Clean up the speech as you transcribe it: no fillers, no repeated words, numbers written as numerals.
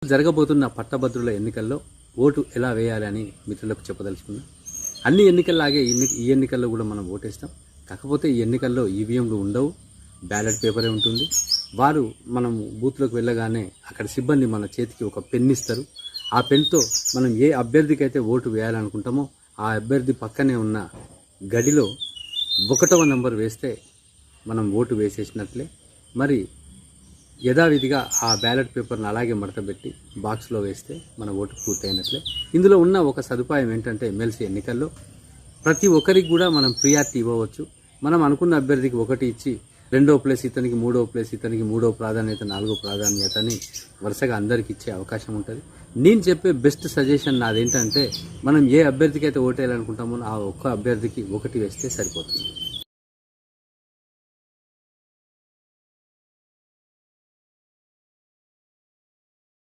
జరగబోతున్న పట్టభద్రుల ఎన్నికల్లో ఓటు ఎలా వేయాలని మిత్రులకు చెప్పదలుచుకున్నాం. అన్ని ఎన్నికల్లాగే ఈ ఎన్నికల్లో కూడా మనం ఓటేస్తాం. కాకపోతే ఈ ఎన్నికల్లో ఈవీఎంలు ఉండవు, బ్యాలెట్ పేపరే ఉంటుంది. వారు మనం బూత్లోకి వెళ్ళగానే అక్కడ సిబ్బంది మన చేతికి ఒక పెన్ ఇస్తారు. ఆ పెన్తో మనం ఏ అభ్యర్థికి అయితే ఓటు వేయాలనుకుంటామో ఆ అభ్యర్థి పక్కనే ఉన్న గడిలో 1వ నంబర్ వేస్తే మనం ఓటు వేసేసినట్లే. మరి యథావిధిగా ఆ బ్యాలెట్ పేపర్ను అలాగే మడతబెట్టి బాక్స్లో వేస్తే మన ఓటు పూర్తయినట్లే. ఇందులో ఉన్న ఒక సదుపాయం ఏంటంటే ఎమ్మెల్సీ ఎన్నికల్లో ప్రతి ఒక్కరికి కూడా మనం ప్రియారిటీ ఇవ్వవచ్చు. మనం అనుకున్న అభ్యర్థికి 1 ఇచ్చి 2వ ప్లేస్ ఇతనికి, 3వ ప్లేస్ ఇతనికి, 3వ ప్రాధాన్యత, 4వ ప్రాధాన్యత అని వరుసగా అందరికి ఇచ్చే అవకాశం ఉంటుంది. నేను చెప్పే బెస్ట్ సజెషన్ నాదేంటంటే మనం ఏ అభ్యర్థికి అయితే ఓటేయాలనుకుంటామో ఆ ఒక్క అభ్యర్థికి 1 వేస్తే సరిపోతుంది.